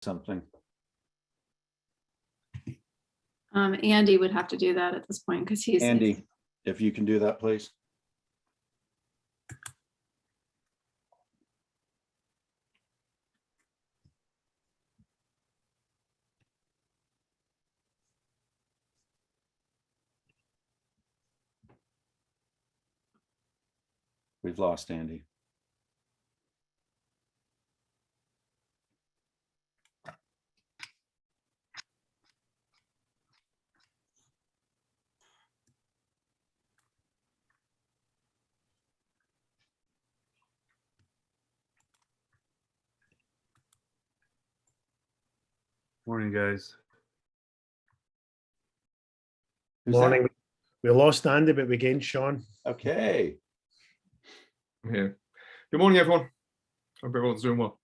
something. Andy would have to do that at this point because he's Andy, if you can do that, please. We've lost Andy. Morning, guys. Who's Morning. that? We lost Andy, but we gained Sean. Okay. I'm here. Good morning, everyone. Hope everyone's doing well.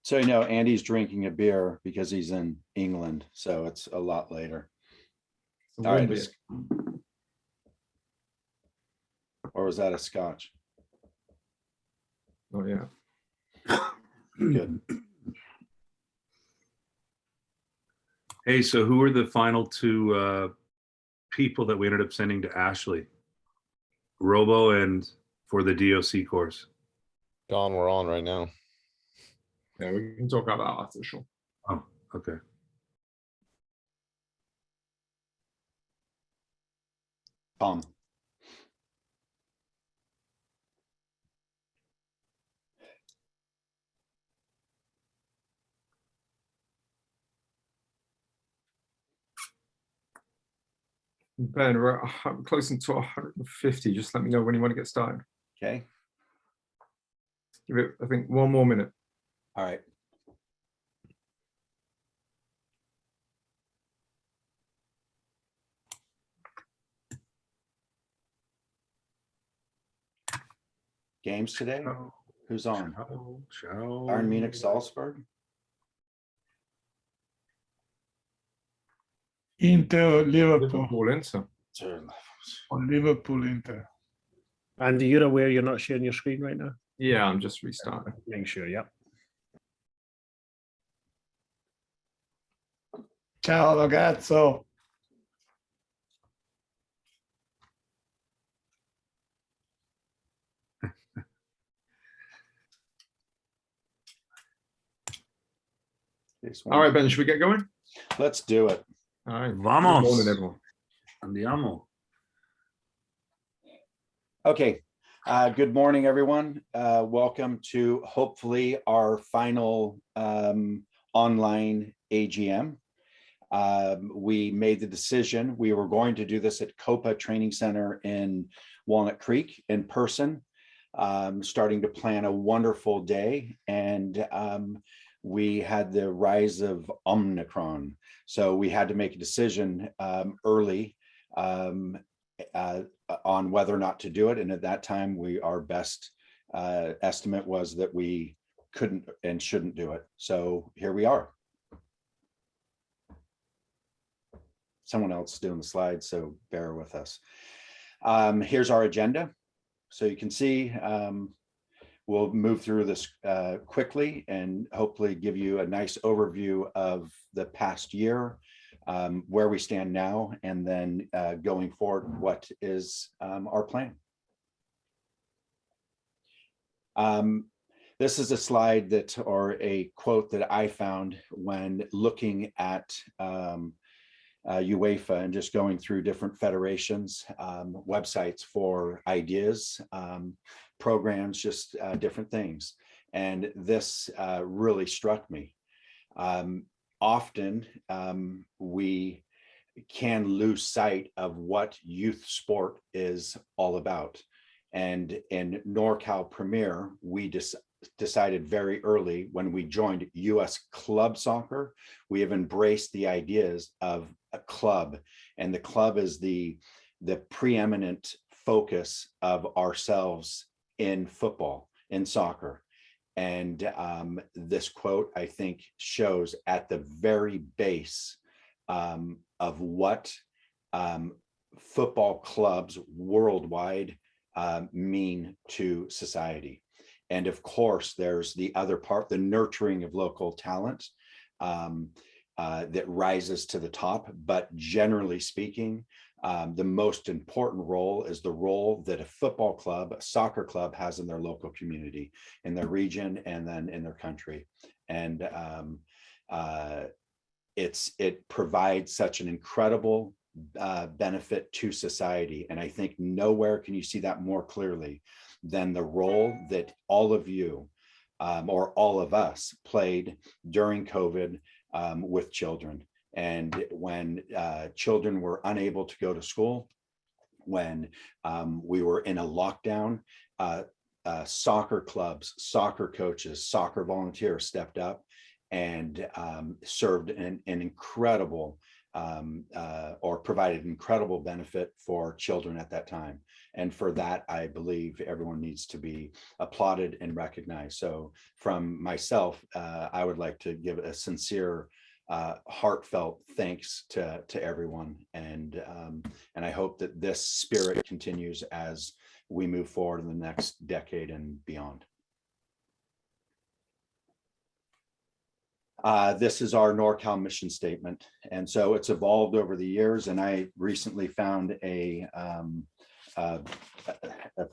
So, you know, Andy's drinking a beer because he's in England, so it's a lot later. It's a All right. warm beer. Or was that a scotch? Oh yeah. Good. Hey, so who are the final two people that we ended up sending to Ashley? Robo and for the DOC course. Don, we're on right now. Yeah, we can talk about that after sure. Oh, okay. Tom. Ben, I'm close to 150. Just let me know when you want to get started. Okay. Give it, I think, one more minute. All right. Games today? Who's on? Bayern Munich, Salzburg? Inter, Liverpool. Liverpool Inter. Or Liverpool, Inter. Andy, you're aware you're not sharing your screen right now? Yeah, I'm just restarting. Make sure, yep. Ciao ragazzo. All right, Ben, should we get going? Let's do it. All right. Vamos. Good morning, everyone. Andiamo. Okay. Good morning, everyone. Welcome to hopefully our final online AGM. We made the decision. We were going to do this at COPA Training Center in Walnut Creek in person, starting to plan a wonderful day. And we had the rise of Omicron. So we had to make a decision early on whether or not to do it. And at that time, our best estimate was that we couldn't and shouldn't do it. So here we are. Someone else is doing the slides, so bear with us. Here's our agenda. So you can see we'll move through this quickly and hopefully give you a nice overview of the past year, where we stand now, and then going forward, what is our plan. This is a slide that, or a quote that I found when looking at UEFA and just going through different federations, websites for ideas, programs, just different things. And this really struck me. Often we can lose sight of what youth sport is all about. And in NorCal Premier, we decided very early when we joined US club soccer, we have embraced the ideas of a club, and the club is the preeminent focus of ourselves in football, in soccer. And this quote, I think, shows at the very base of what football clubs worldwide mean to society. And of course, there's the other part, the nurturing of local talent that rises to the top. But generally speaking, the most important role is the role that a football club, a soccer club has in their local community, in their region, and then in their country. And it provides such an incredible benefit to society. And I think nowhere can you see that more clearly than the role that all of you or all of us played during COVID with children. And when children were unable to go to school, when we were in a lockdown, soccer clubs, soccer coaches, soccer volunteers stepped up and served an incredible or provided incredible benefit for children at that time. And for that, I believe everyone needs to be applauded and recognized. So from myself, I would like to give a sincere, heartfelt thanks to everyone. And I hope that this spirit continues as we move forward in the next decade and beyond. This is our NorCal mission statement. And so it's evolved over the years. And I recently found a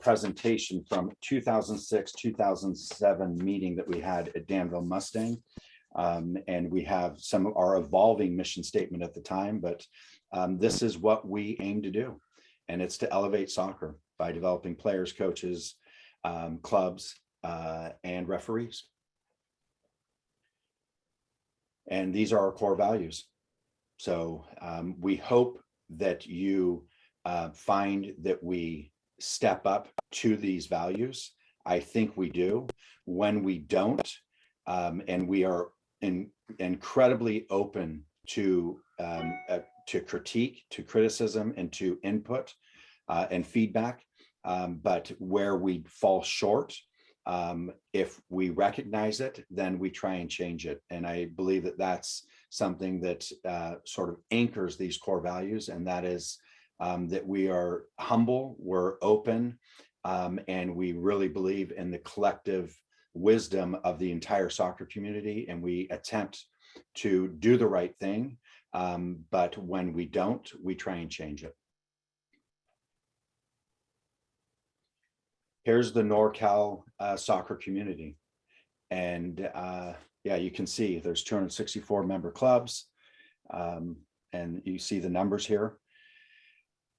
presentation from 2006, 2007 meeting that we had at Danville Mustang. And we have some of our evolving mission statement at the time, but this is what we aim to do. And it's to elevate soccer by developing players, coaches, clubs, and referees. And these are our core values. So we hope that you find that we step up to these values. I think we do. When we don't, and we are incredibly open to critique, to criticism, and to input and feedback, but where we fall short, if we recognize it, then we try and change it. And I believe that that's something that sort of anchors these core values, and that is that we are humble, we're open, and we really believe in the collective wisdom of the entire soccer community, and we attempt to do the right thing, but when we don't, we try and change it. Here's the NorCal soccer community. And yeah, you can see there's 264 member clubs, and you see the numbers here.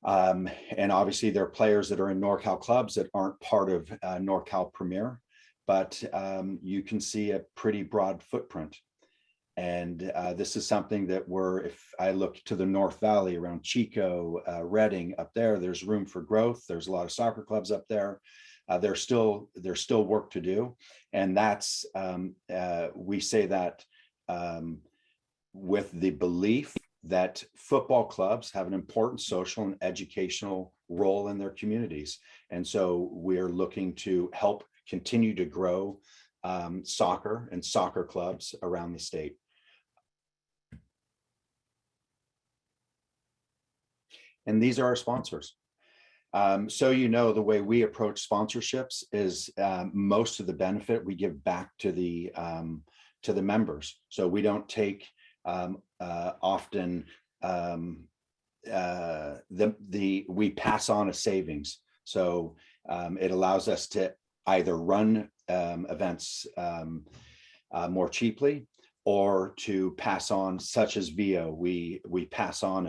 And obviously there are players that are in NorCal clubs that aren't part of NorCal Premier, but you can see a pretty broad footprint. And this is something that if I look to the North Valley around Chico, Redding up there, there's room for growth. There's a lot of soccer clubs up there. There's still work to do. And that's, we say that with the belief that football clubs have an important social and educational role in their communities. And so we're looking to help continue to grow soccer and soccer clubs around the state. And these are our sponsors. So you know, the way we approach sponsorships is most of the benefit we give back to the members. So we don't take often we pass on a savings. So it allows us to either run events more cheaply, or to pass on, such as VIO, we pass on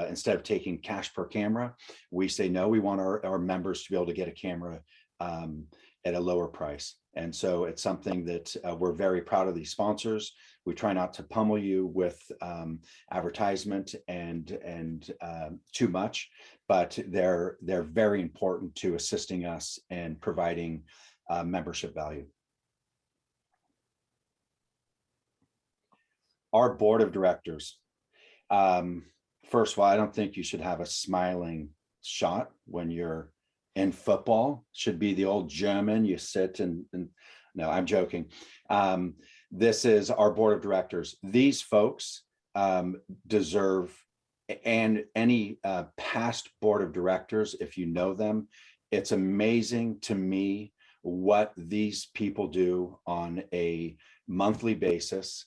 instead of taking cash per camera, we say, no, we want our members to be able to get a camera at a lower price. And so it's something that we're very proud of these sponsors. We try not to pummel you with advertisement and too much, but they're very important to assisting us and providing membership value. Our board of directors. First of all, I don't think you should have a smiling shot when you're in football. Should be the old German, you sit and no, I'm joking. This is our board of directors. These folks deserve, and any past board of directors, if you know them, it's amazing to me what these people do on a monthly basis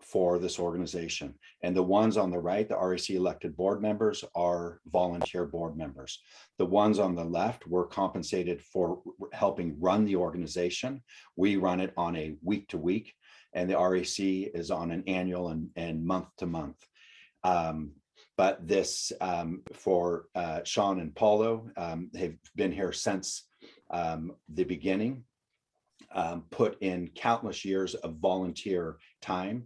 for this organization. And the ones on the right, the RAC elected board members, are volunteer board members. The ones on the left were compensated for helping run the organization. We run it on a week to week, and the RAC is on an annual and month to month. But this for Sean and Paulo, have been here since the beginning, put in countless years of volunteer time,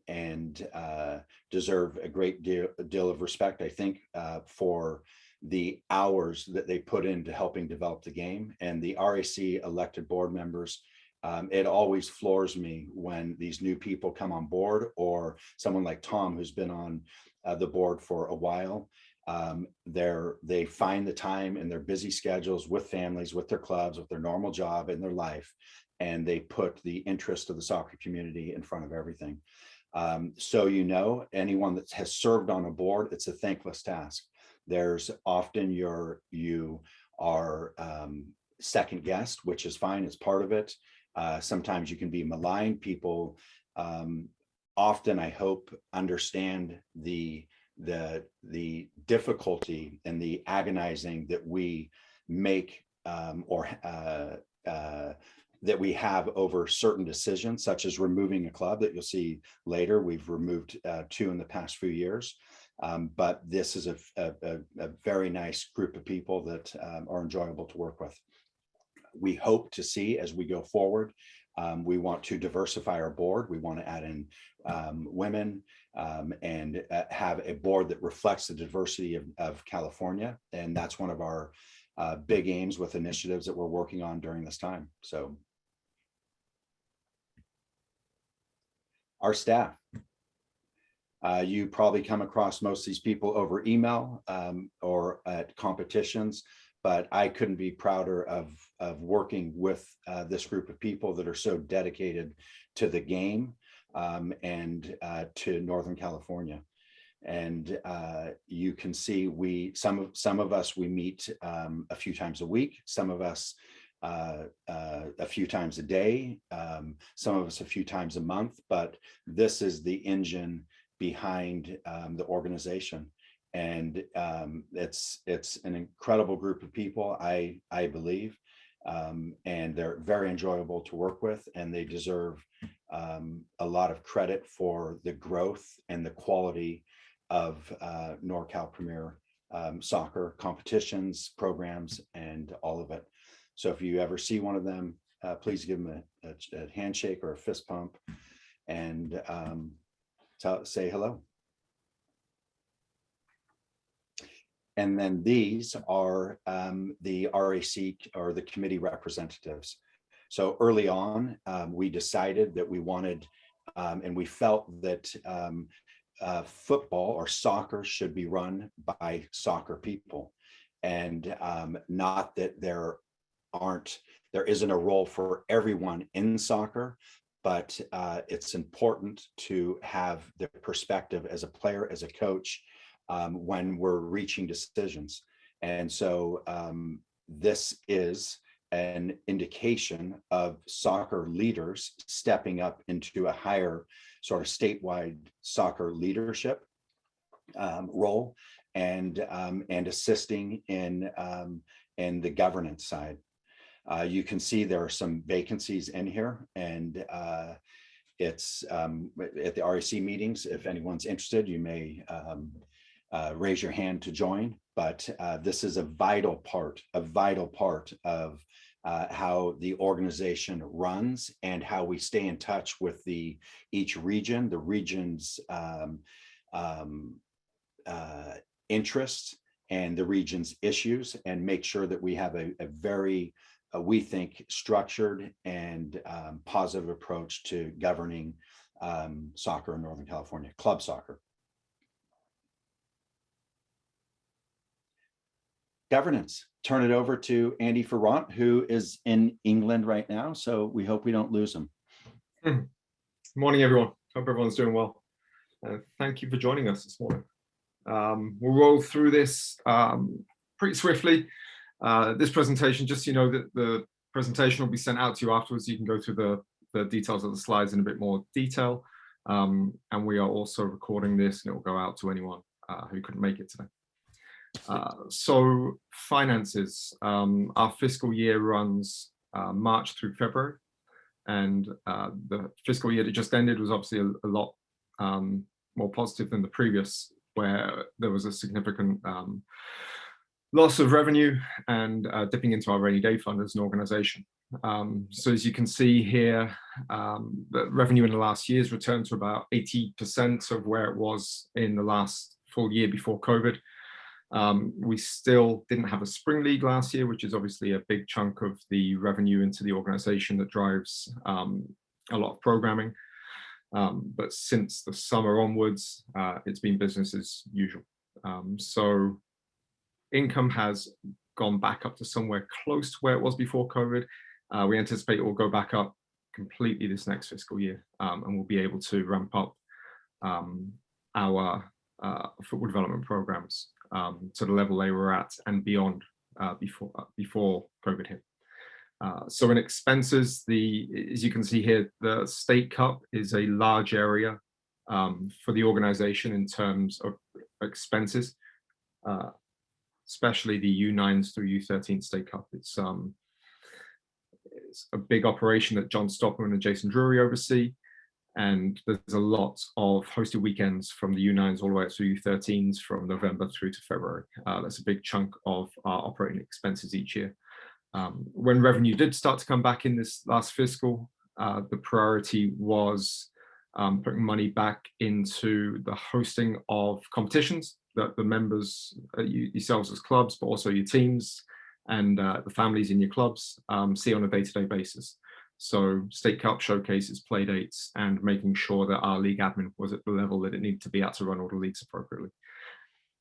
and deserve a great deal of respect, I think, for the hours that they put into helping develop the game. And the RAC elected board members, it always floors me when these new people come on board, or someone like Tom, who's been on the board for a while. They find the time in their busy schedules with families, with their clubs, with their normal job in their life, and they put the interest of the soccer community in front of everything. So, anyone that has served on a board, it's a thankless task. There's often you are second guessed, which is fine, it's part of it. Sometimes you can be maligned. People often, I hope, understand the difficulty and the agonizing that we make that we have over certain decisions, such as removing a club that you'll see later. We've removed 2 in the past few years. But this is a very nice group of people that are enjoyable to work with. We hope to see, as we go forward, we want to diversify our board. We want to add in women and have a board that reflects the diversity of California. And that's one of our big aims with initiatives that we're working on during this time. So our staff. You probably come across most of these people over email or at competitions, but I couldn't be prouder of working with this group of people that are so dedicated to the game and to Northern California. And you can see some of us, we meet a few times a week, some of us a few times a day, some of us a few times a month, but this is the engine behind the organization. And it's an incredible group of people, I believe, and they're very enjoyable to work with, and they deserve a lot of credit for the growth and the quality of NorCal Premier soccer competitions, programs, and all of it. So if you ever see one of them, please give them a handshake or a fist pump and say hello. And then these are the RAC or the committee representatives. So early on, we decided that we wanted and we felt that football or soccer should be run by soccer people, and not that there isn't a role for everyone in soccer, but it's important to have the perspective as a player, as a coach, when we're reaching decisions. And so this is an indication of soccer leaders stepping up into a higher sort of statewide soccer leadership role and assisting in the governance side. You can see there are some vacancies in here, and it's at the RAC meetings. If anyone's interested, you may raise your hand to join, but this is a vital part of how the organization runs and how we stay in touch with each region, the region's interests and the region's issues, and make sure that we have a very we think structured and positive approach to governing soccer in Northern California, club soccer. Governance. Turn it over to Andy Ferrant, who is in England right now. So we hope we don't lose him. Good morning, everyone. Hope everyone's doing well. Thank you for joining us this morning. We'll roll through this pretty swiftly. This presentation, just so you know, that the presentation will be sent out to you afterwards. You can go through the details of the slides in a bit more detail. And we are also recording this, and it will go out to anyone who couldn't make it today. So finances, our fiscal year runs March through February, and the fiscal year that just ended was obviously a lot more positive than the previous, where there was a significant loss of revenue and dipping into our rainy day fund as an organization. So as you can see here, the revenue in the last year's returned to about 80% of where it was in the last full year before COVID. We still didn't have a spring league last year, which is obviously a big chunk of the revenue into the organization that drives a lot of programming. But since the summer onwards, it's been business as usual. So income has gone back up to somewhere close to where it was before COVID. We anticipate it will go back up completely this next fiscal year, and we'll be able to ramp up our football development programs to the level they were at and beyond before COVID hit. So in expenses, as you can see here, the State Cup is a large area for the organization in terms of expenses, especially the U9s through U13 State Cup. It's a big operation that John Stockman and Jason Drury oversee, and there's a lot of hosted weekends from the U9s all the way through U13s from November through to February. That's a big chunk of our operating expenses each year. When revenue did start to come back in this last fiscal, the priority was putting money back into the hosting of competitions that the members, yourselves as clubs, but also your teams and the families in your clubs see on a day-to-day basis. So State Cup showcases, play dates, and making sure that our league admin was at the level that it needed to be at to run all the leagues appropriately.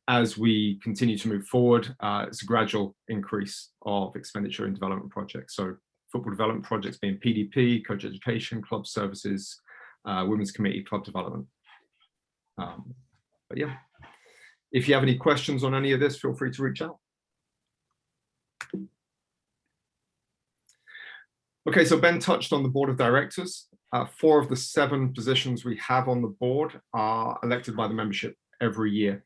As we continue to move forward, it's a gradual increase of expenditure in development projects. So football development projects being PDP, coach education, club services, women's committee, club development. But yeah, if you have any questions on any of this, feel free to reach out. Okay, so Ben touched on the board of directors. 4 of the 7 positions we have on the board are elected by the membership every year.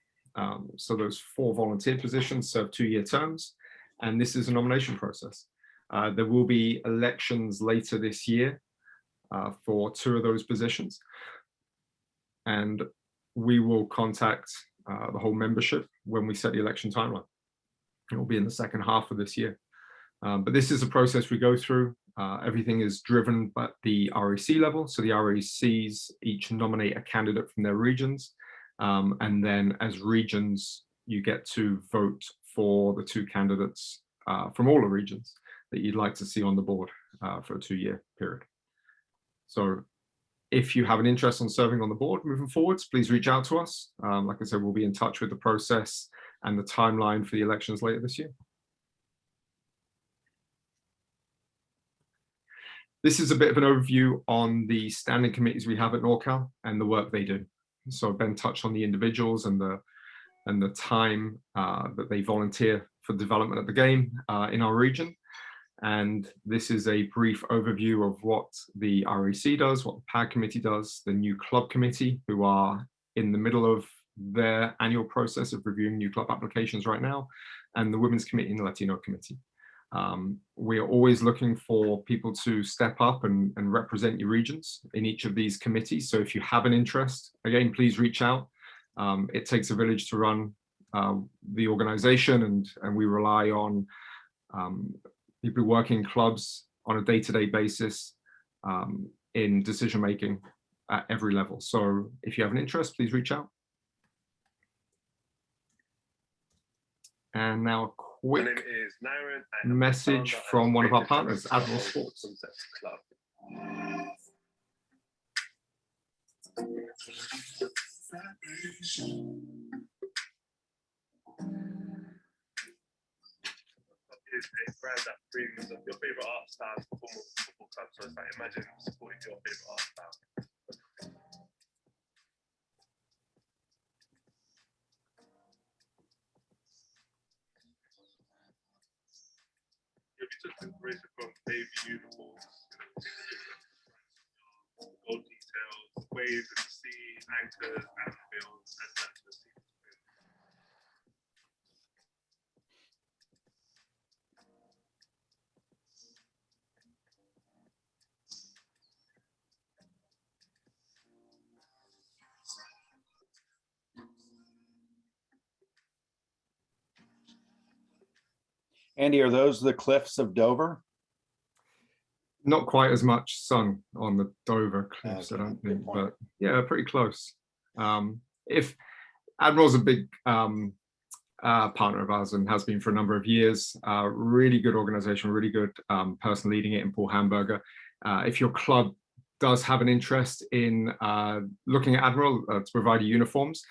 So those 4 volunteer positions serve 2-year terms, and this is a nomination process. There will be elections later this year for 2 of those positions, and we will contact the whole membership when we set the election timeline. It will be in the second half of this year. But this is a process we go through. Everything is driven at the REC level. So the RECs each nominate a candidate from their regions. And then as regions, you get to vote for the 2 candidates from all the regions that you'd like to see on the board for a 2-year period. So if you have an interest in serving on the board moving forwards, please reach out to us. Like I said, we'll be in touch with the process and the timeline for the elections later this year. This is a bit of an overview on the standing committees we have at NorCal and the work they do. So Ben touched on the individuals and the time that they volunteer for development of the game in our region. And this is a brief overview of what the REC does, what the PAG committee does, the new club committee, who are in the middle of their annual process of reviewing new club applications right now, and the women's committee and the Latino committee. We are always looking for people to step up and represent your regions in each of these committees. So if you have an interest, again, please reach out. It takes a village to run the organization, and we rely on people who work in clubs on a day-to-day basis in decision-making at every level. So if you have an interest, please reach out. And now a quick message from one of our partners, Admiral Sports. Is a brand that brings your favorite art style to football club. So it's like, imagine supporting your favorite art style. took inspiration from baby uniforms, gold details, waves in the sea, anchors, anvils, and the sea. Andy, are those the cliffs of Dover? Not quite as much sun on the Dover cliffs, Okay, I don't good think, point. but yeah, pretty close. If Admiral's a big partner of ours and has been for a number of years, really good organization, really good person leading it in Paul Hamburger. If your club does have an interest in looking at Admiral to provide you uniforms,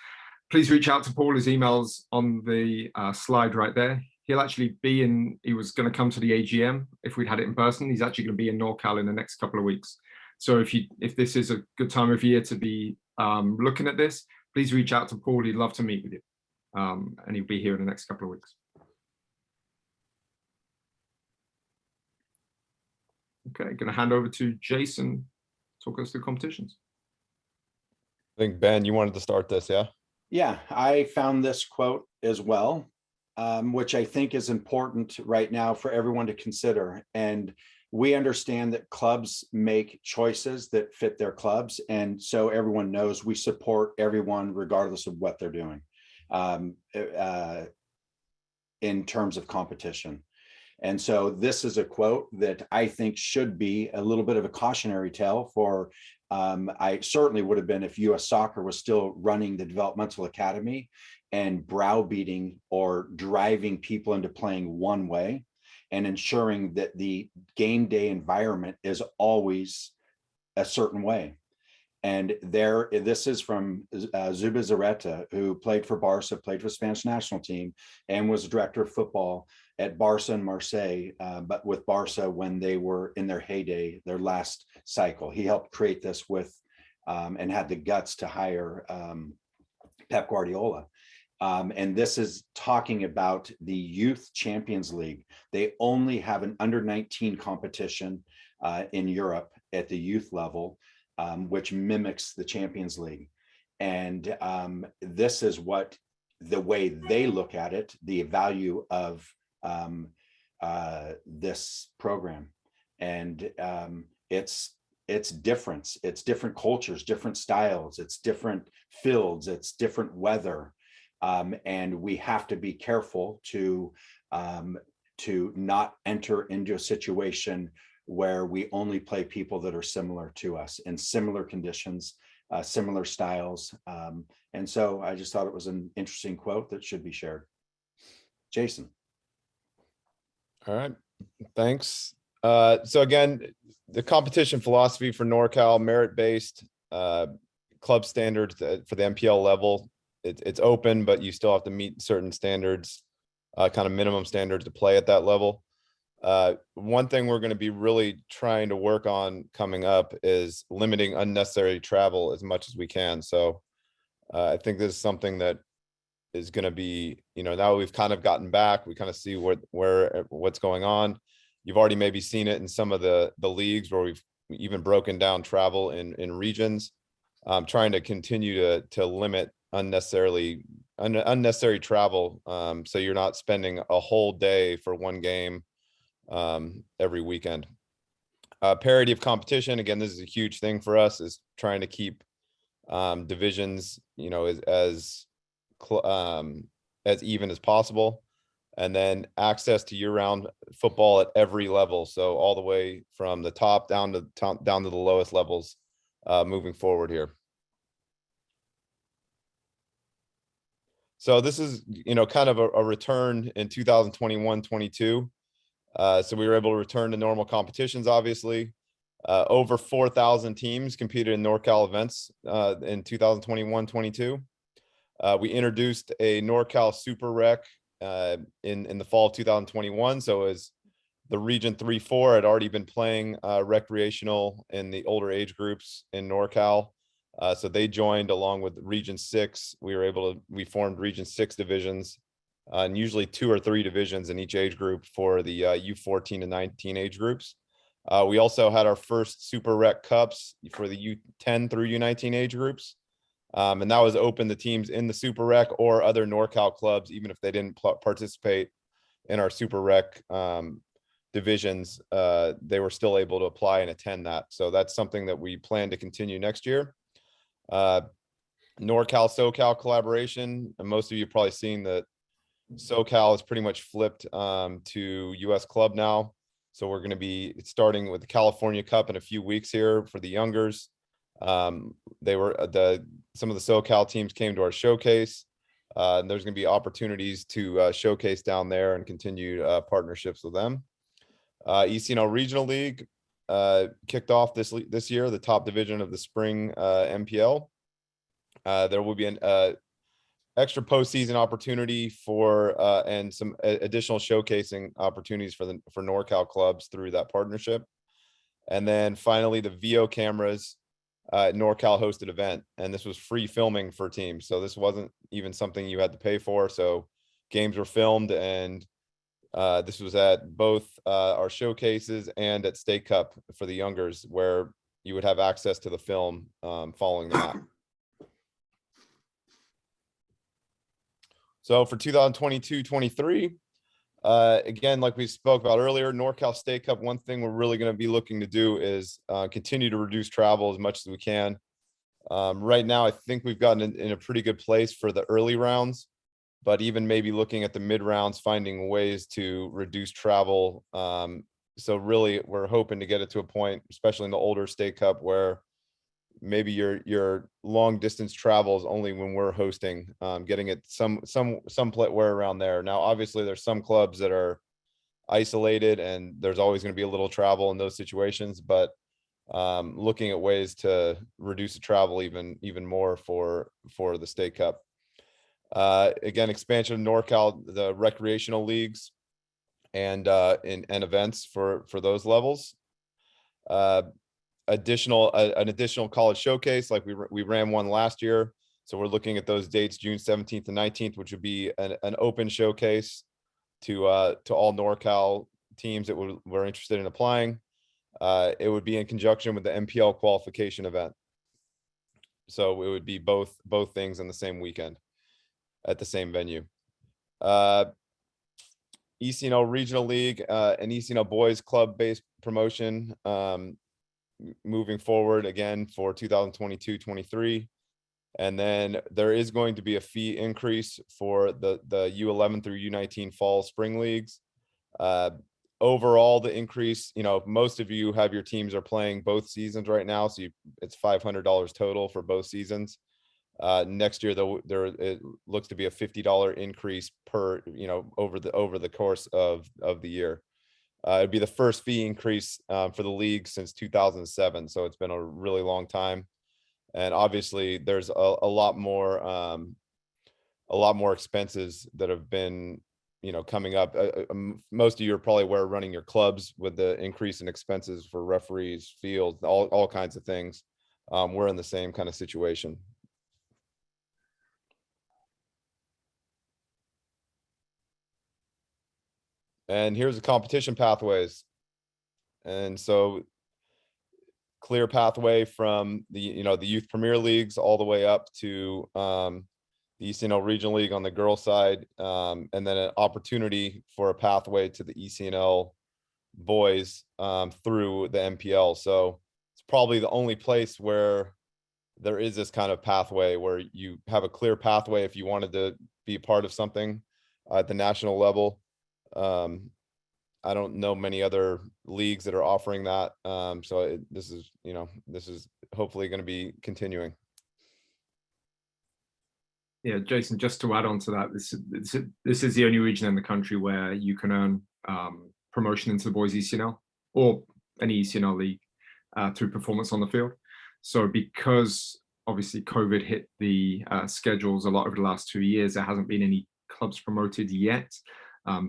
please reach out to Paul. His email's on the slide right there. He'll actually be in, he was going to come to the AGM if we'd had it in person. He's actually going to be in NorCal in the next couple of weeks. So if this is a good time of year to be looking at this, please reach out to Paul. He'd love to meet with you. And he'll be here in the next couple of weeks. Okay, going to hand over to Jason, talk us through competitions. I think, Ben, you wanted to start this, yeah? Yeah, I found this quote as well, which I think is important right now for everyone to consider. And we understand that clubs make choices that fit their clubs. And so everyone knows we support everyone regardless of what they're doing in terms of competition. And so this is a quote that I think should be a little bit of a cautionary tale for, I certainly would have been if US Soccer was still running the developmental academy and browbeating or driving people into playing one way and ensuring that the game day environment is always a certain way. And this is from Zubizarreta, who played for Barca, played for the Spanish national team, and was director of football at Barca and Marseille, but with Barca when they were in their heyday, their last cycle. He helped create this with, and had the guts to hire Pep Guardiola. And this is talking about the Youth Champions League. They only have an under-19 competition in Europe at the youth level, which mimics the Champions League. And this is what the way they look at it, the value of this program. And it's different. It's different cultures, different styles, it's different fields, it's different weather. And we have to be careful to not enter into a situation where we only play people that are similar to us in similar conditions, similar styles. And so I just thought it was an interesting quote that should be shared. Jason. All right, thanks. So again, the competition philosophy for NorCal, merit-based, club standards for the MPL level. It's open, but you still have to meet certain standards, kind of minimum standards to play at that level. One thing we're going to be really trying to work on coming up is limiting unnecessary travel as much as we can. So I think this is something that is going to be, now we've kind of gotten back, we kind of see what's going on. You've already maybe seen it in some of the leagues where we've even broken down travel in regions. Trying to continue to limit unnecessary travel, so you're not spending a whole day for one game every weekend. Parity of competition, again, this is a huge thing for us, is trying to keep divisions as even as possible, and then access to year-round football at every level, so all the way from the top down to the lowest levels moving forward here. So this is kind of a return in 2021-22. So we were able to return to normal competitions, obviously. Over 4,000 teams competed in NorCal events in 2021-22. We introduced a NorCal Super Rec in the fall of 2021. So as the Region 3-4 had already been playing recreational in the older age groups in NorCal. So they joined along with Region 6. We formed Region 6 divisions and usually 2 or 3 divisions in each age group for the U14 to 19 age groups. We also had our first Super Rec Cups for the U10 through U19 age groups. And that was open to teams in the Super Rec or other NorCal clubs, even if they didn't participate in our Super Rec divisions, they were still able to apply and attend that. So that's something that we plan to continue next year. NorCal SoCal collaboration, and most of you have probably seen that SoCal is pretty much flipped to US Club now. So we're going to be starting with the California Cup in a few weeks here for the youngers. They were some of the SoCal teams came to our showcase. And there's going to be opportunities to showcase down there and continue partnerships with them. ECNL Regional League kicked off this year, the top division of the spring MPL. There will be an extra postseason opportunity for and some additional showcasing opportunities for NorCal clubs through that partnership. And then finally, the VO cameras NorCal hosted event, and this was free filming for teams. So this wasn't even something you had to pay for. So games were filmed, and this was at both our showcases and at State Cup for the youngers, where you would have access to the film following the match. So for 2022-23, again, like we spoke about earlier, NorCal State Cup, one thing we're really going to be looking to do is continue to reduce travel as much as we can. Right now, I think we've gotten in a pretty good place for the early rounds, but even maybe looking at the mid rounds, finding ways to reduce travel. So really, we're hoping to get it to a point, especially in the older State Cup, where maybe your long distance travels only when we're hosting, getting it somewhere around there. Now, obviously there's some clubs that are isolated and there's always going to be a little travel in those situations, but looking at ways to reduce the travel even more for the State Cup. Again, expansion of NorCal, the recreational leagues and events for those levels. An additional college showcase, like we ran one last year. So we're looking at those dates, June 17th and 19th, which would be an open showcase to all NorCal teams that were interested in applying. It would be in conjunction with the MPL qualification event. So it would be both things in the same weekend at the same venue. ECNL Regional League and ECNL Boys Club based promotion moving forward again for 2022-23. And then there is going to be a fee increase for the U11 through U19 fall spring leagues. Overall, the increase, most of you have your teams are playing both seasons right now, so it's $500 total for both seasons. Next year, though, it looks to be a $50 increase per over the course of the year. It'd be the first fee increase for the league since 2007, so it's been a really long time. And obviously, there's a lot more expenses that have been coming up. Most of you are probably aware running your clubs with the increase in expenses for referees, fields, all kinds of things. We're in the same kind of situation. And here's the competition pathways. And so clear pathway from the, the youth premier leagues all the way up to the ECNL Regional League on the girl side. And then an opportunity for a pathway to the ECNL boys through the MPL. So it's probably the only place where there is this kind of pathway where you have a clear pathway if you wanted to be a part of something at the national level. I don't know many other leagues that are offering that. So this is hopefully going to be continuing. Yeah, Jason, just to add on to that, this is the only region in the country where you can earn promotion into the boys ECNL or any ECNL league through performance on the field. So because obviously COVID hit the schedules a lot over the last 2 years, there hasn't been any clubs promoted yet.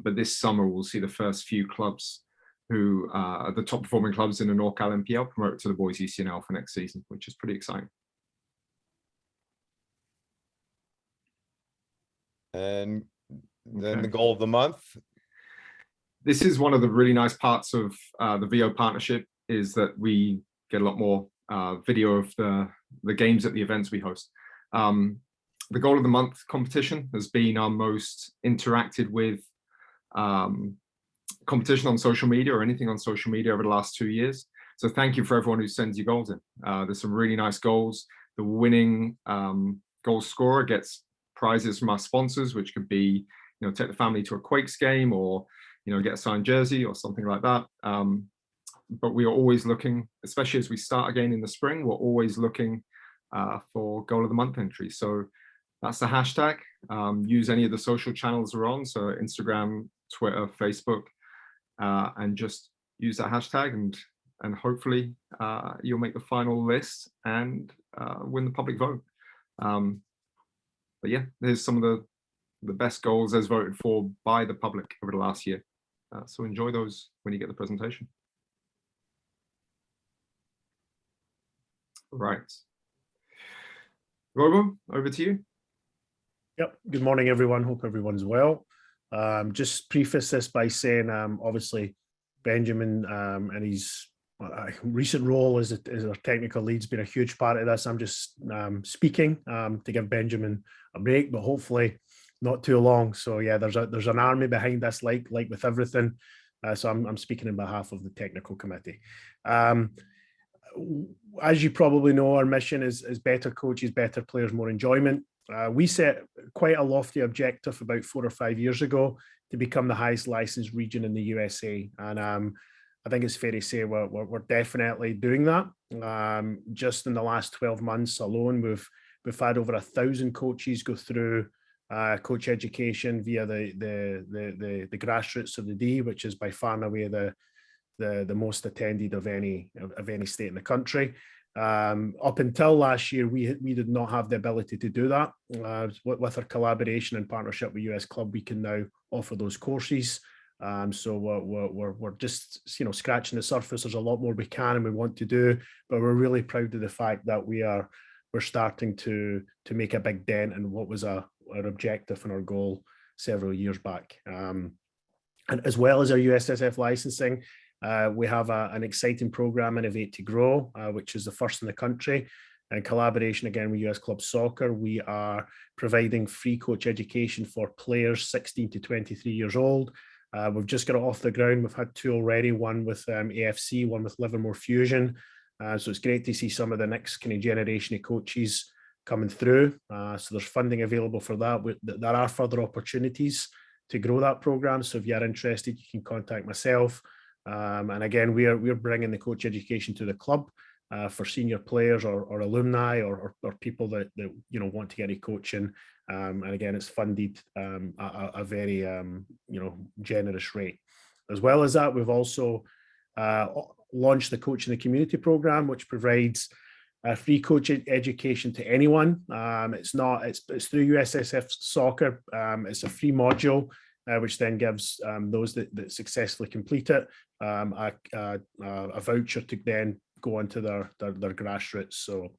But this summer, we'll see the first few clubs who are the top performing clubs in the NorCal MPL promoted to the boys ECNL for next season, which is pretty exciting. And Then Okay. the goal of the month. This is one of the really nice parts of the VO partnership, is that we get a lot more video of the games at the events we host. The goal of the month competition has been our most interacted with competition on social media, or anything on social media, over the last 2 years. So thank you for everyone who sends your goals in. There's some really nice goals. The winning goal scorer gets prizes from our sponsors, which could be, take the family to a Quakes game, or get a signed jersey or something like that. But we are always looking, especially as we start again in the spring, we're always looking for goal of the month entries. So that's the hashtag. Use any of the social channels we're on, so Instagram, Twitter, Facebook, and just use that hashtag, and hopefully you'll make the final list and win the public vote. But yeah, there's some of the best goals as voted for by the public over the last year. So enjoy those when you get the presentation. Right. Robo, over to you. Yep. Good morning, everyone. Hope everyone's well. Just preface this by saying, obviously, Benjamin and his recent role as our technical lead's been a huge part of this. I'm just speaking to give Benjamin a break, but hopefully not too long. So yeah, there's an army behind this, like with everything. So I'm speaking on behalf of the technical committee. As you probably know, our mission is better coaches, better players, more enjoyment. We set quite a lofty objective about 4 or 5 years ago to become the highest licensed region in the USA. And I think it's fair to say we're definitely doing that. Just in the last 12 months alone, we've had over 1,000 coaches go through coach education via the grassroots of the D, which is by far and away the most attended of any state in the country. Up until last year, we did not have the ability to do that. With our collaboration and partnership with US Club, we can now offer those courses. So we're just scratching the surface. There's a lot more we can and we want to do, but we're really proud of the fact that we're starting to make a big dent in what was our objective and our goal several years back. And as well as our USSF licensing, we have an exciting program, Innovate to Grow, which is the first in the country. In collaboration again with US Club Soccer, we are providing free coach education for players 16 to 23 years old. We've just got it off the ground. We've had 2 already, one with AFC, one with Livermore Fusion. So it's great to see some of the next kind of generation of coaches coming through. So there's funding available for that. There are further opportunities to grow that program. So if you're interested, you can contact myself. And again, we're bringing the coach education to the club for senior players or alumni or people that want to get into coaching. And again, it's funded at a very generous rate. As well as that, we've also launched the Coach in the Community program, which provides free coach education to anyone. It's through USSF Soccer. It's a free module, which then gives those that successfully complete it a voucher to then go into their grassroots. So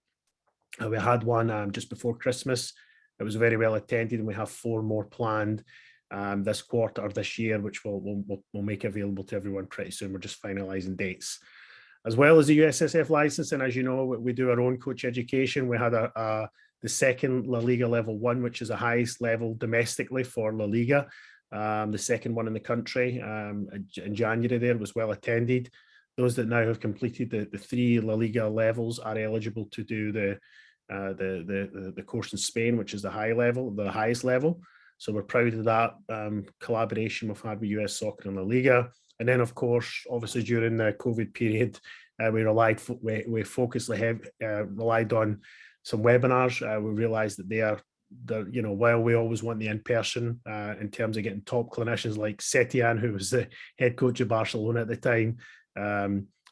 we had one just before Christmas. It was very well attended, and we have 4 more planned this quarter or this year, which we'll make available to everyone pretty soon. We're just finalising dates. As well as the USSF license, and as you know, we do our own coach education. We had the second La Liga level 1, which is the highest level domestically for La Liga. The second one in the country in January there was well attended. Those that now have completed the 3 La Liga levels are eligible to do the course in Spain, which is the highest level. So we're proud of that collaboration we've had with US Soccer and La Liga. And then, of course, obviously during the COVID period, we relied on some webinars. We realised that while we always want the in-person in terms of getting top clinicians like Setian, who was the head coach of Barcelona at the time,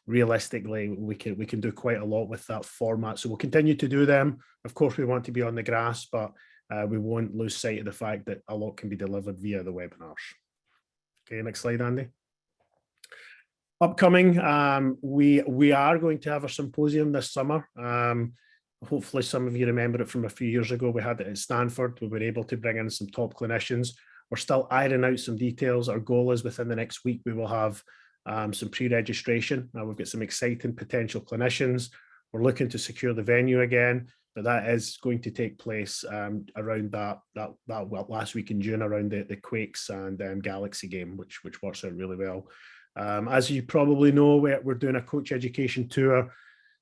realistically, we can do quite a lot with that format. So we'll continue to do them. Of course, we want to be on the grass, but we won't lose sight of the fact that a lot can be delivered via the webinars. Okay, next slide, Andy. Upcoming, we are going to have a symposium this summer. Hopefully some of you remember it from a few years ago. We had it at Stanford. We were able to bring in some top clinicians. We're still ironing out some details. Our goal is within the next week, we will have some pre-registration. We've got some exciting potential clinicians. We're looking to secure the venue again, but that is going to take place around that last week in June, around the Quakes and Galaxy game, which works out really well. As you probably know, we're doing a coach education tour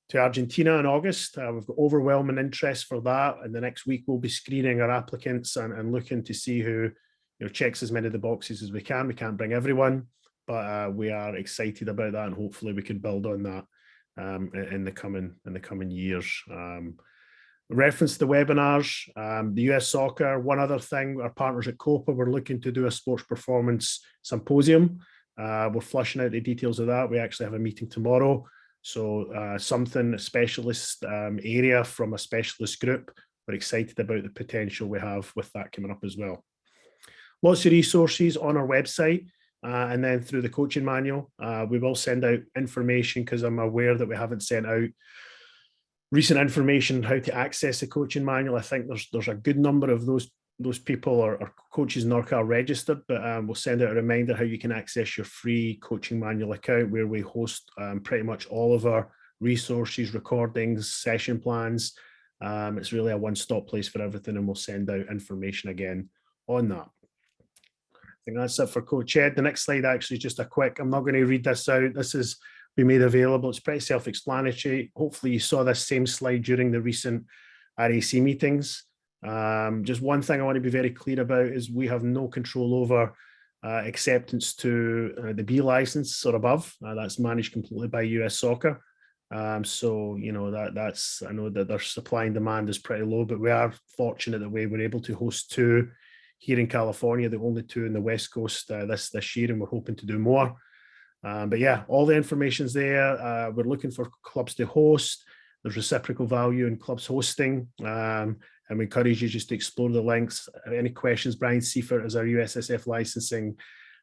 to Argentina in August. We've got overwhelming interest for that, and the next week we'll be screening our applicants and looking to see who checks as many of the boxes as we can. We can't bring everyone, but we are excited about that, and hopefully we can build on that in the coming years. Reference the webinars, the US soccer. One other thing, our partners at COPA, we're looking to do a sports performance symposium. We're flushing out the details of that. We actually have a meeting tomorrow. So something, a specialist area from a specialist group. We're excited about the potential we have with that coming up as well. Lots of resources on our website. And then through the coaching manual, we will send out information, because I'm aware that we haven't sent out recent information on how to access the coaching manual. I think there's a good number of those people or coaches in NorCal registered, but we'll send out a reminder how you can access your free coaching manual account, where we host pretty much all of our resources, recordings, session plans. It's really a one-stop place for everything, and we'll send out information again on that. I think that's it for Coach Ed. The next slide actually is just a quick, I'm not going to read this out. This is been made available. It's pretty self-explanatory. Hopefully you saw this same slide during the recent RAC meetings. Just one thing I want to be very clear about is we have no control over acceptance to the B license or above. That's managed completely by US Soccer. So, that's, I know that their supply and demand is pretty low, but we are fortunate that we were able to host 2 here in California, the only 2 in the West Coast this year, and we're hoping to do more. But yeah, all the information's there. We're looking for clubs to host. There's reciprocal value in clubs hosting. And we encourage you just to explore the links. Any questions, Brian Seifert is our USSF licensing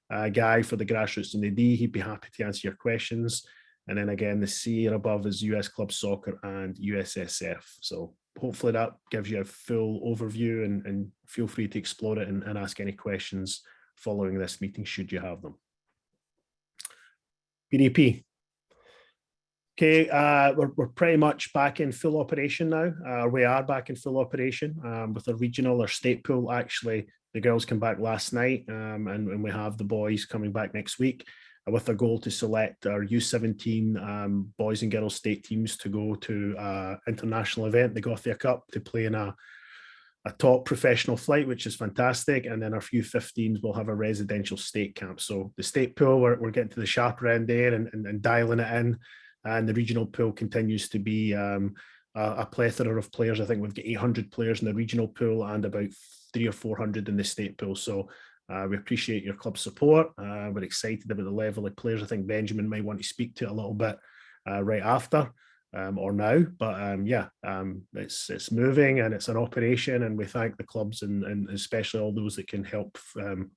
guy for the grassroots and the D. He'd be happy to answer your questions. And then again, the C or above is US Club Soccer and USSF. So hopefully that gives you a full overview, and feel free to explore it and ask any questions following this meeting, should you have them. PDP. Okay, we're pretty much back in full operation now. We are back in full operation with our regional, our state pool. Actually, the girls came back last night, and we have the boys coming back next week, with a goal to select our U17 boys and girls state teams to go to international event, the Gothia Cup, to play in a top professional flight, which is fantastic. And then our U15s will have a residential state camp. So the state pool, we're getting to the sharper end there and dialing it in. And the regional pool continues to be a plethora of players. I think we've got 800 players in the regional pool and about 300 or 400 in the state pool. So we appreciate your club support. We're excited about the level of players. I think Benjamin might want to speak to it a little bit right after or now. But it's moving and it's an operation, and we thank the clubs and especially all those that can help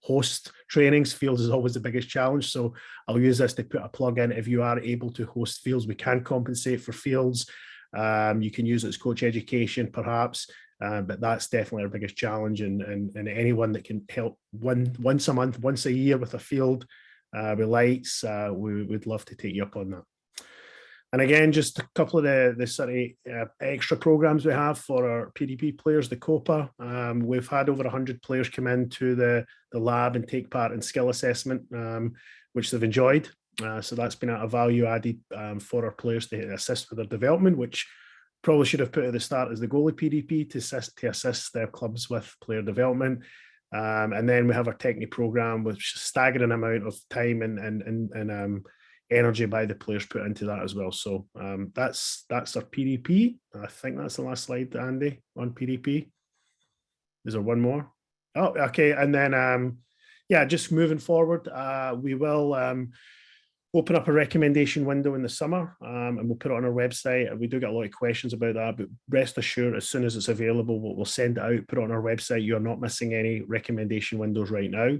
host trainings. Fields is always the biggest challenge. So I'll use this to put a plug in. If you are able to host fields, we can compensate for fields. You can use it as coach education, perhaps. But that's definitely our biggest challenge, and anyone that can help once a month, once a year with a field with lights, we would love to take you up on that. And again, just a couple of the sort of extra programs we have for our PDP players, the COPA. We've had over 100 players come into the lab and take part in skill assessment, which they've enjoyed. So that's been a value added for our players to assist with their development, which probably should have put at the start as the goal of PDP to assist their clubs with player development. And then we have our technique program, which is a staggering amount of time and energy by the players put into that as well. So that's our PDP. I think that's the last slide, Andy, on PDP. Is there one more? Oh, okay. And then, just moving forward, we will open up a recommendation window in the summer, and we'll put it on our website. We do get a lot of questions about that, but rest assured, as soon as it's available, we'll send it out, put it on our website. You're not missing any recommendation windows right now.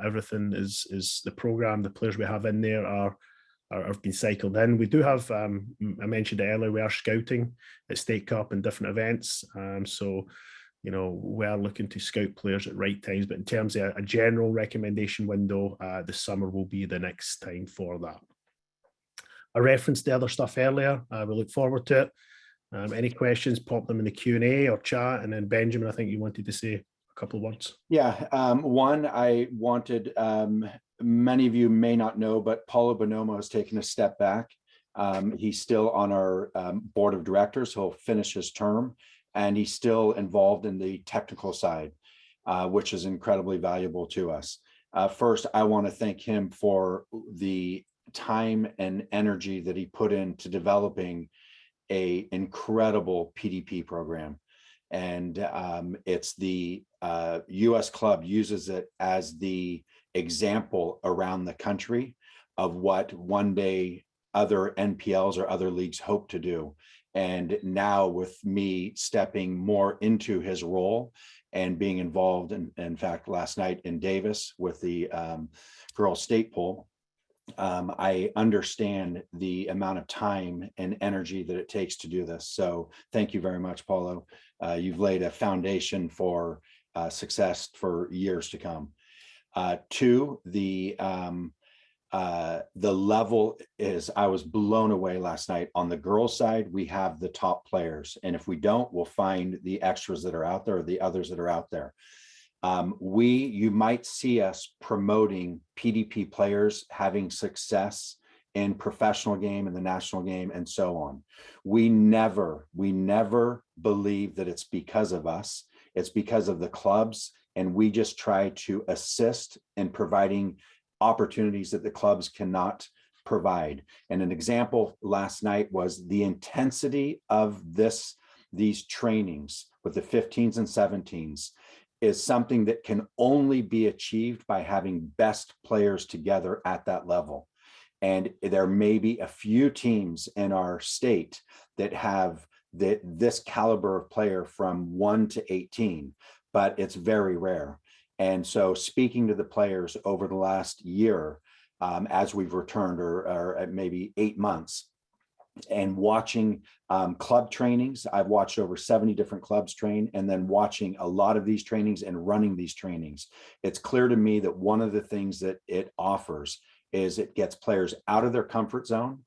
Everything is the program. The players we have in there have been cycled in. We do have, I mentioned it earlier, we are scouting at State Cup and different events. So, we are looking to scout players at right times, but in terms of a general recommendation window, the summer will be the next time for that. I referenced the other stuff earlier. We look forward to it. Any questions, pop them in the Q&A or chat. And then Benjamin, I think you wanted to say a couple of words. Yeah, one, I wanted, many of you may not know, but Paulo Bonomo has taken a step back. He's still on our board of directors. He'll finish his term, and he's still involved in the technical side, which is incredibly valuable to us. First, I want to thank him for the time and energy that he put into developing a incredible PDP program. And it's the US club uses it as the example around the country of what one day other NPLs or other leagues hope to do. And now with me stepping more into his role and being involved in fact, last night in Davis with the girls state pool, I understand the amount of time and energy that it takes to do this. So thank you very much, Paulo. You've laid a foundation for success for years to come. Two, the level is, I was blown away last night. On the girls' side, we have the top players. And if we don't, we'll find the extras that are out there or the others that are out there. You might see us promoting PDP players having success in professional game and the national game and so on. We never believe that it's because of us. It's because of the clubs, and we just try to assist in providing opportunities that the clubs cannot provide. And an example last night was the intensity of these trainings with the 15s and 17s is something that can only be achieved by having best players together at that level. And there may be a few teams in our state that have this caliber of player from 1 to 18, but it's very rare. And so speaking to the players over the last year, as we've returned, or maybe 8 months, and watching club trainings, I've watched over 70 different clubs train, and then watching a lot of these trainings and running these trainings. It's clear to me that one of the things that it offers is it gets players out of their comfort zone.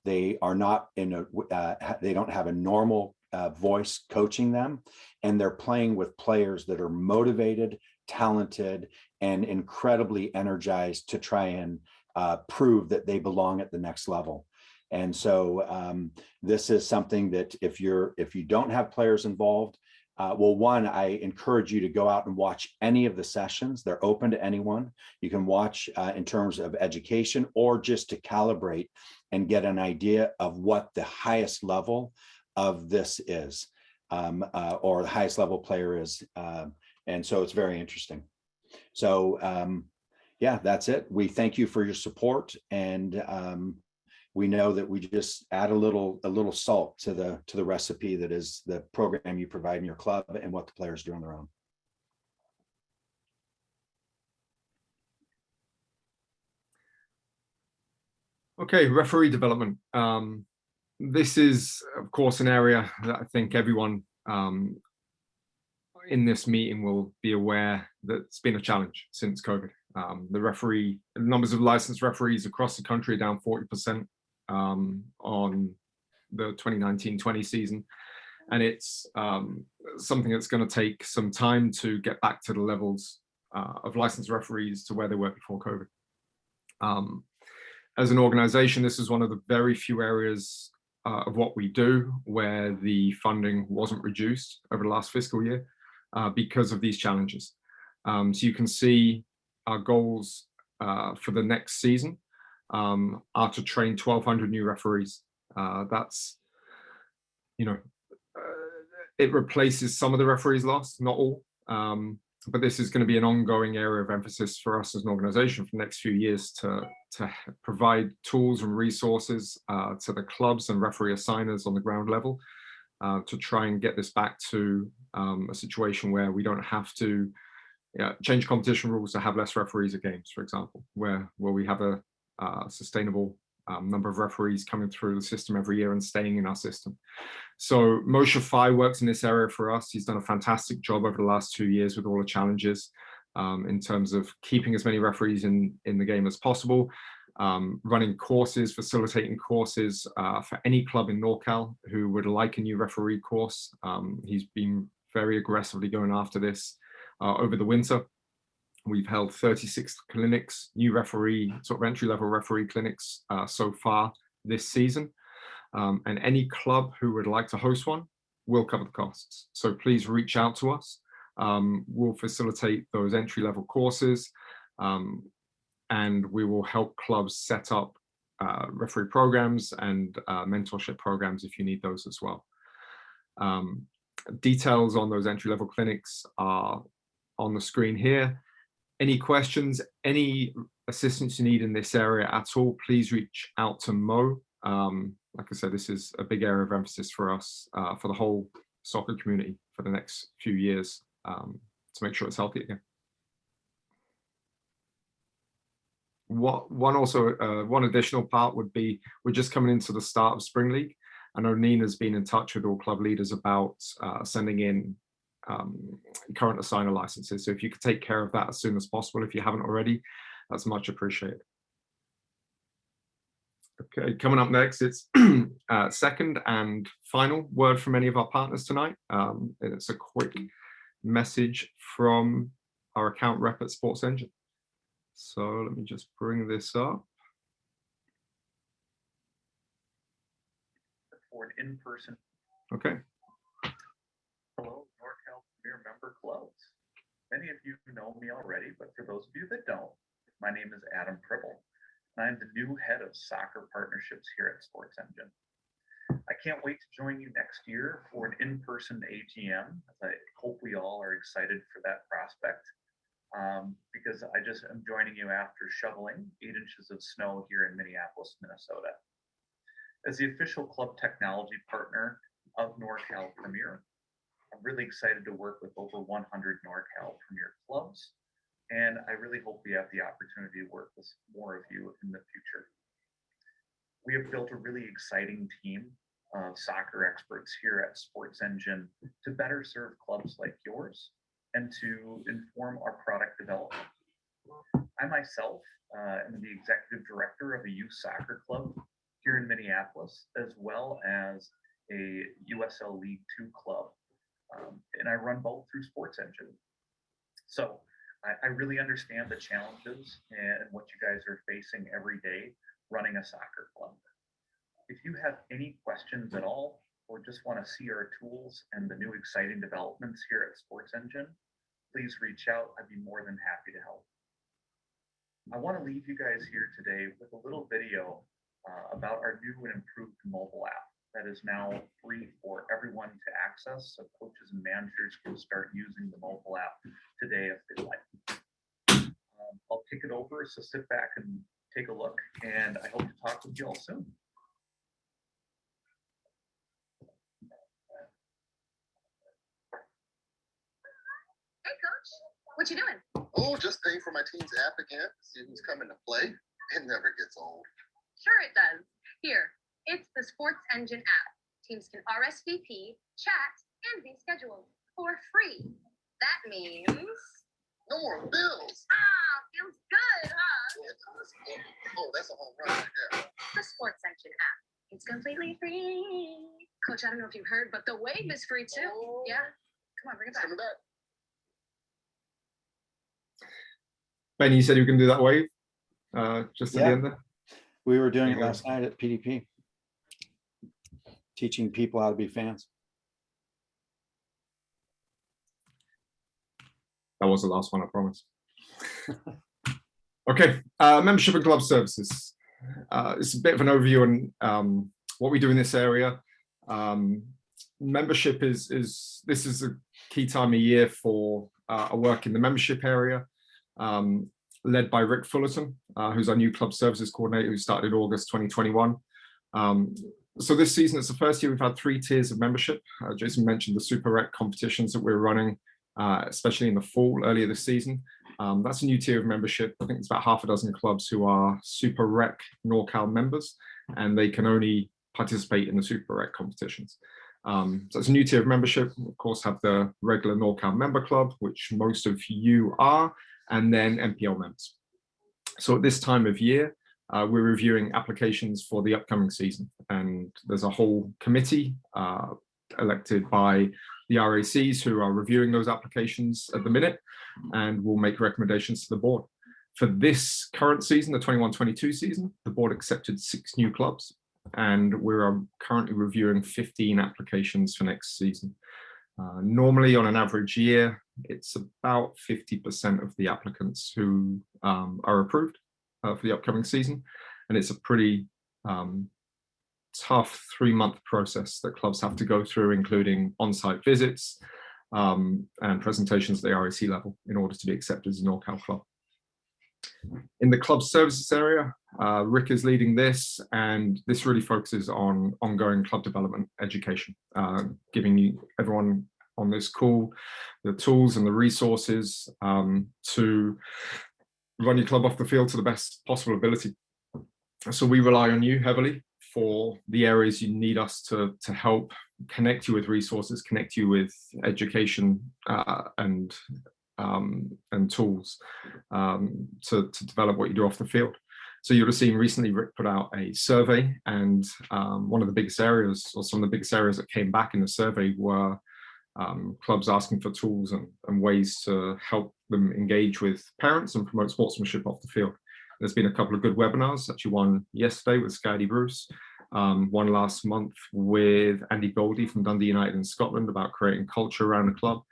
They are not they don't have a normal voice coaching them, and they're playing with players that are motivated, talented, and incredibly energized to try and prove that they belong at the next level. And so this is something that if you don't have players involved, well, one, I encourage you to go out and watch any of the sessions. They're open to anyone. You can watch in terms of education or just to calibrate and get an idea of what the highest level of this is, or the highest level player is. And so it's very interesting. So yeah, that's it. We thank you for your support, and we know that we just add a little salt to the recipe that is the program you provide in your club and what the players do on their own. Okay, referee development. This is, of course, an area that I think everyone in this meeting will be aware that it's been a challenge since COVID. The numbers of licensed referees across the country are down 40%. On the 2019-20 season, and it's something that's going to take some time to get back to the levels of licensed referees to where they were before COVID. As an organization, this is one of the very few areas of what we do where the funding wasn't reduced over the last fiscal year because of these challenges. So you can see our goals for the next season are to train 1,200 new referees. That's, it replaces some of the referees lost, not all, but this is going to be an ongoing area of emphasis for us as an organization for the next few years to provide tools and resources to the clubs and referee assigners on the ground level to try and get this back to a situation where we don't have to change competition rules to have less referees at games, for example, where we have a sustainable number of referees coming through the system every year and staying in our system. So Moshe Fai works in this area for us. He's done a fantastic job over the last 2 years with all the challenges in terms of keeping as many referees in the game as possible, running courses, facilitating courses for any club in NorCal who would like a new referee course. He's been very aggressively going after this over the winter. We've held 36 clinics, new referee, sort of entry-level referee clinics so far this season. And any club who would like to host one will cover the costs. So please reach out to us. We'll facilitate those entry-level courses, and we will help clubs set up referee programs and mentorship programs if you need those as well. Details on those entry-level clinics are on the screen here. Any questions, any assistance you need in this area at all, please reach out to Mo. Like I said, this is a big area of emphasis for us, for the whole soccer community for the next few years, to make sure it's healthy again. One additional part would be, we're just coming into the start of Spring League. I know Nina's been in touch with all club leaders about sending in current assigner licenses. So if you could take care of that as soon as possible, if you haven't already, that's much appreciated. Okay, coming up next, it's second and final word from any of our partners tonight. And it's a quick message from our account rep at Sports Engine. So let me just bring this up. For an in-person. Okay. Hello, NorCal Premier member clubs. Many of you know me already, but for those of you that don't, my name is Adam Pribble, and I'm the new head of soccer partnerships here at Sports Engine. I can't wait to join you next year for an in-person AGM. I hope we all are excited for that prospect, because I just am joining you after shoveling 8 inches of snow here in Minneapolis, Minnesota. As the official club technology partner of NorCal Premier, I'm really excited to work with over 100 NorCal Premier clubs, and I really hope we have the opportunity to work with more of you in the future. We have built a really exciting team of soccer experts here at Sports Engine to better serve clubs like yours and to inform our product development. I myself am the executive director of a youth soccer club here in Minneapolis, as well as a USL League 2 club. And I run both through Sports Engine. So I really understand the challenges and what you guys are facing every day running a soccer club. If you have any questions at all, or just want to see our tools and the new exciting developments here at Sports Engine, please reach out. I'd be more than happy to help. I want to leave you guys here today with a little video about our new and improved mobile app that is now free for everyone to access. So coaches and managers can start using the mobile app today if they like. I'll kick it over, so sit back and take a look, and I hope to talk with you all soon. Hey, Coach, what you doing? Oh, just paying for my team's app again. See who's coming to play. It never gets old. Sure it does. Here, it's the Sports Engine app. Teams can RSVP, chat, and be scheduled for free. That means... No more bills. Ah, feels good, huh? Oh, that's a home run right there. The Sports Engine app. It's completely free. Coach, I don't know if you heard, but the wave is free too. Oh. Yeah. Come on, bring it back. Coming back. Ben, you said you can do that wave just at the end there? We were doing it last night at PDP, teaching people how to be fans. That was the last one, I promise. Okay, membership and club services. It's a bit of an overview on what we do in this area. Membership this is a key time of year for a work in the membership area, led by Rick Fullerton, who's our new club services coordinator, who started August 2021. So this season, it's the first year we've had 3 tiers of membership. Jason mentioned the Super Rec competitions that we're running especially in the fall, earlier this season. That's a new tier of membership. I think it's about half a dozen clubs who are Super Rec NorCal members, and they can only participate in the Super Rec competitions. So it's a new tier of membership. We, of course, have the regular NorCal member club, which most of you are, and then MPL members. So at this time of year, we're reviewing applications for the upcoming season, and there's a whole committee elected by the RACs who are reviewing those applications at the minute, and will make recommendations to the board. For this current season, the 21-22 season, the board accepted 6 new clubs, and we're currently reviewing 15 applications for next season. Normally, on an average year, it's about 50% of the applicants who are approved for the upcoming season, and it's a pretty tough 3-month process that clubs have to go through, including on-site visits and presentations at the RAC level in order to be accepted as a NorCal club. In the club services area, Rick is leading this, and this really focuses on ongoing club development education, giving everyone on this call the tools and the resources to run your club off the field to the best possible ability. So we rely on you heavily for the areas you need us to help connect you with resources, connect you with education and tools to develop what you do off the field. So you would have seen recently Rick put out a survey, and one of the biggest areas, or some of the biggest areas that came back in the survey, were clubs asking for tools and ways to help them engage with parents and promote sportsmanship off the field. There's been a couple of good webinars, actually one yesterday with Skady Bruce, one last month with Andy Goldie from Dundee United in Scotland about creating culture around the club.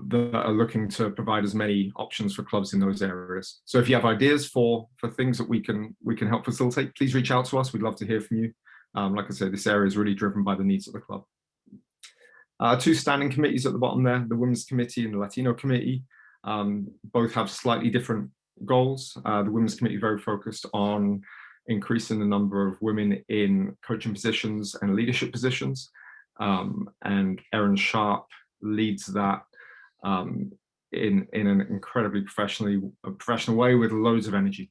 That are looking to provide as many options for clubs in those areas. So if you have ideas for things that we can help facilitate, please reach out to us. We'd love to hear from you. Like I said, this area is really driven by the needs of the club. 2 standing committees at the bottom there, the Women's Committee and the Latino Committee. Both have slightly different goals. The Women's Committee very focused on increasing the number of women in coaching positions and leadership positions. And Erin Sharp leads that in an incredibly professional way with loads of energy.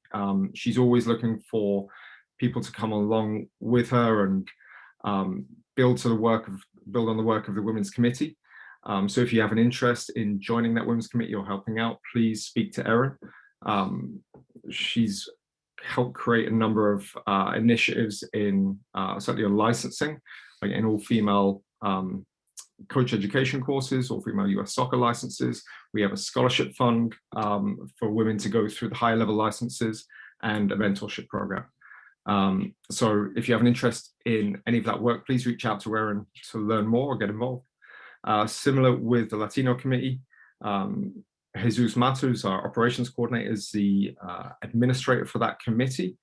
She's always looking for people to come along with her and build on the work of the Women's Committee. So if you have an interest in joining that Women's Committee or helping out, please speak to Erin. She's helped create a number of initiatives in certainly on licensing, like in all-female coach education courses, all-female US soccer licenses. We have a scholarship fund for women to go through the higher level licenses, and a mentorship program. So if you have an interest in any of that work, please reach out to Erin to learn more or get involved. Similar with the Latino Committee, Jesus Matos, our operations coordinator, is the administrator for that committee.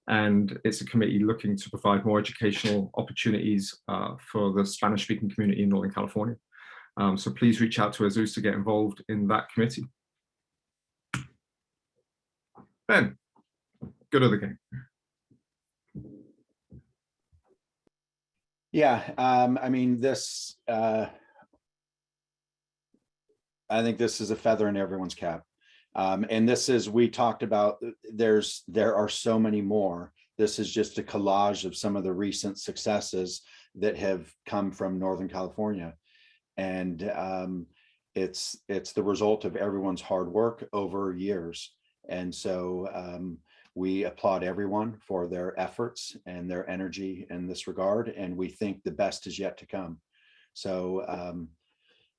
And it's a committee looking to provide more educational opportunities for the Spanish-speaking community in Northern California. So please reach out to Jesus to get involved in that committee. Ben, good of the game. Yeah, I mean, this, I think this is a feather in everyone's cap. And this is, we talked about, there are so many more. This is just a collage of some of the recent successes that have come from Northern California. And it's the result of everyone's hard work over years. And so we applaud everyone for their efforts and their energy in this regard. And we think the best is yet to come. So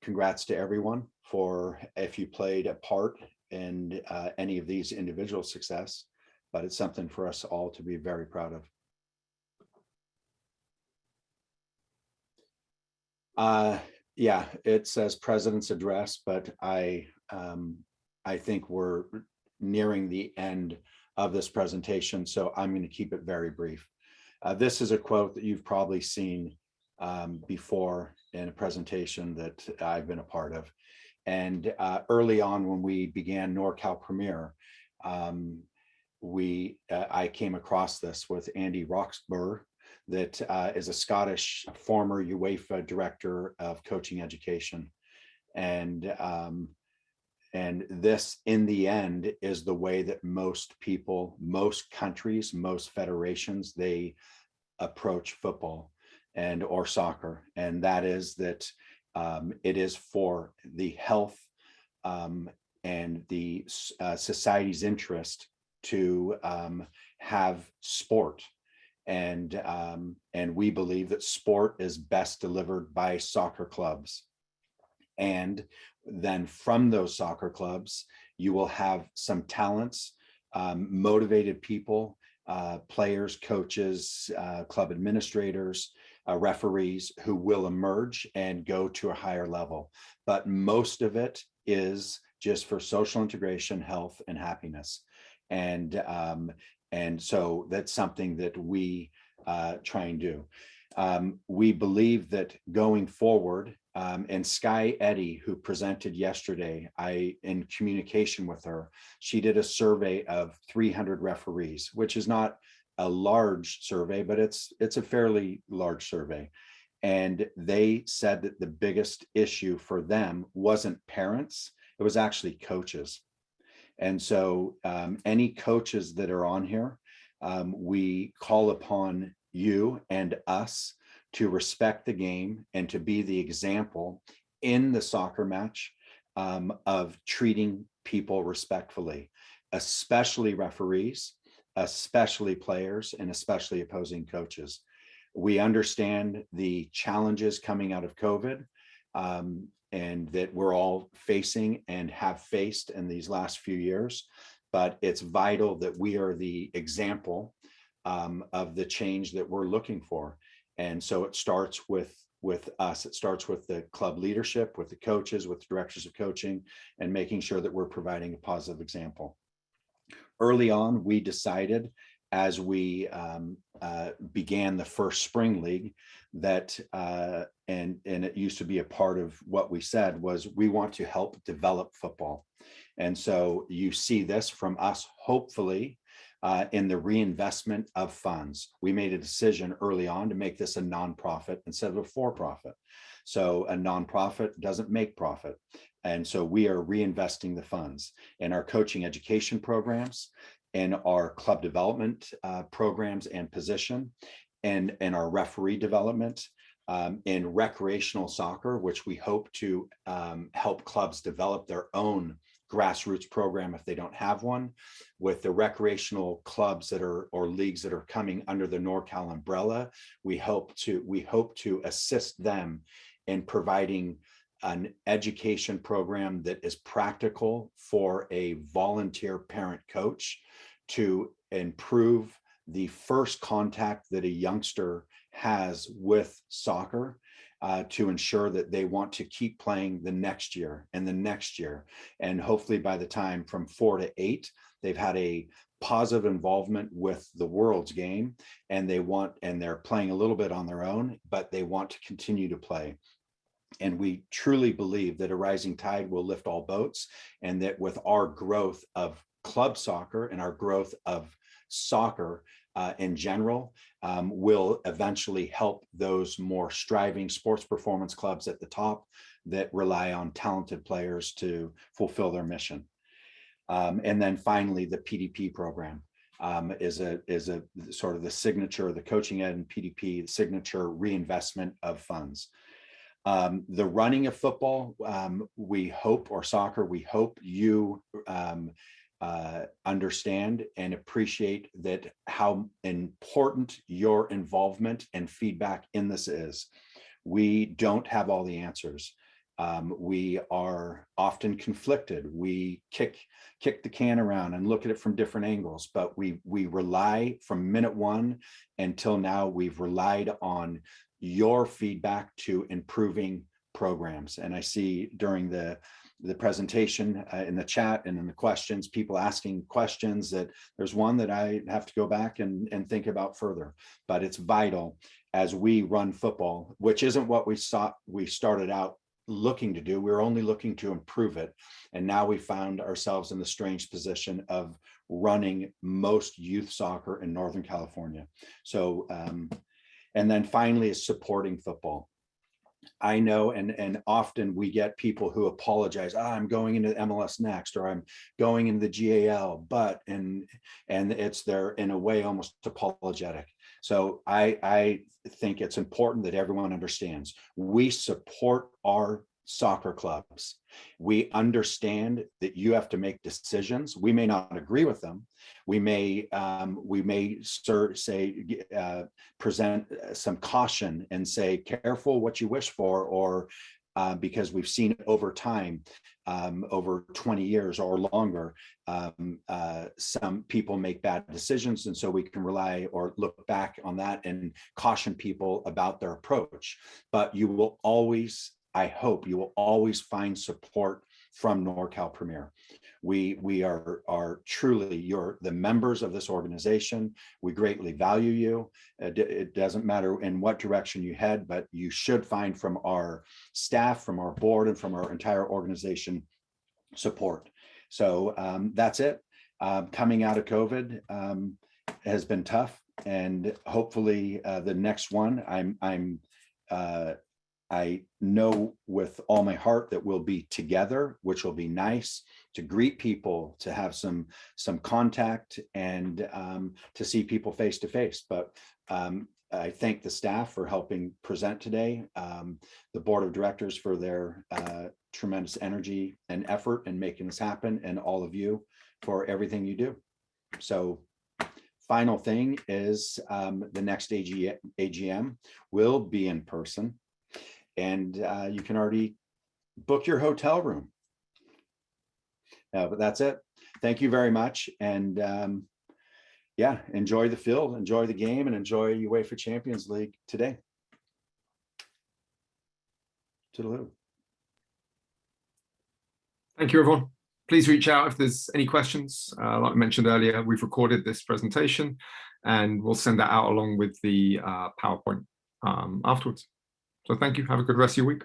congrats to everyone for if you played a part in any of these individual success, but it's something for us all to be very proud of. Yeah, it says President's Address, but I think we're nearing the end of this presentation, so I'm going to keep it very brief. This is a quote that you've probably seen before in a presentation that I've been a part of. And early on when we began NorCal Premier, I came across this with Andy Roxburgh, that is a Scottish former UEFA director of coaching education. And this, in the end, is the way that most people, most countries, most federations, they approach football and or soccer. And that is that it is for the health and the society's interest to have sport. And we believe that sport is best delivered by soccer clubs. And then from those soccer clubs, you will have some talents, motivated people, players, coaches, club administrators, referees who will emerge and go to a higher level. But most of it is just for social integration, health, and happiness. And so that's something that we try and do. We believe that going forward, and Sky Eddy, who presented yesterday, in communication with her, she did a survey of 300 referees, which is not a large survey, but it's a fairly large survey. And they said that the biggest issue for them wasn't parents, it was actually coaches. And so any coaches that are on here, we call upon you and us to respect the game and to be the example in the soccer match of treating people respectfully, especially referees, especially players, and especially opposing coaches. We understand the challenges coming out of COVID and that we're all facing and have faced in these last few years, but it's vital that we are the example of the change that we're looking for. And so it starts with us. It starts with the club leadership, with the coaches, with the directors of coaching, and making sure that we're providing a positive example. Early on, we decided as we began the first spring league that, and it used to be a part of what we said, was we want to help develop football. And so you see this from us, hopefully, in the reinvestment of funds. We made a decision early on to make this a nonprofit instead of a for-profit. So a nonprofit doesn't make profit. And so we are reinvesting the funds in our coaching education programs, in our club development programs and position, and in our referee development, in recreational soccer, which we hope to help clubs develop their own grassroots program if they don't have one, with the recreational clubs that are, or leagues that are coming under the NorCal umbrella. We hope to assist them in providing an education program that is practical for a volunteer parent coach to improve the first contact that a youngster has with soccer, to ensure that they want to keep playing the next year and the next year. And hopefully by the time from 4 to 8, they've had a positive involvement with the world's game, and they're playing a little bit on their own, but they want to continue to play. And we truly believe that a rising tide will lift all boats, and that with our growth of club soccer and our growth of soccer in general, will eventually help those more striving sports performance clubs at the top that rely on talented players to fulfill their mission. And then finally, the PDP program is a sort of the signature, the coaching ed and PDP signature reinvestment of funds. The running of football, we hope, or soccer, we hope you understand and appreciate that how important your involvement and feedback in this is. We don't have all the answers. We are often conflicted. We kick the can around and look at it from different angles, but we rely from minute one until now, we've relied on your feedback to improving programs. And I see during the presentation in the chat and in the questions, people asking questions, that there's one that I have to go back and think about further. But it's vital as we run football, which isn't what we started out looking to do. We were only looking to improve it. And now we found ourselves in the strange position of running most youth soccer in Northern California. So And then finally is supporting football. I know, and often we get people who apologize. I'm going into MLS next, or I'm going into the GAL, but and it's they're in a way almost apologetic. So I think it's important that everyone understands we support our soccer clubs. We understand that you have to make decisions. We may not agree with them. We may present some caution and say, careful what you wish for, or because we've seen over time, over 20 years or longer, some people make bad decisions. And so we can rely or look back on that and caution people about their approach. But you will always, I hope you will always find support from NorCal Premier. We are truly the members of this organization. We greatly value you. It doesn't matter in what direction you head, but you should find from our staff, from our board, and from our entire organization support. So that's it. Coming out of COVID has been tough, and hopefully the next one, I know with all my heart that we'll be together, which will be nice to greet people, to have some contact, and to see people face to face. But I thank the staff for helping present today, the board of directors for their tremendous energy and effort in making this happen, and all of you for everything you do. So final thing is the next AGM will be in person. And you can already book your hotel room. But that's it. Thank you very much. And yeah, enjoy the field, enjoy the game, and enjoy UEFA Champions League today. Toodaloo. Thank you, everyone. Please reach out if there's any questions. Like I mentioned earlier, we've recorded this presentation and we'll send that out along with the PowerPoint afterwards. So thank you. Have a good rest of your week.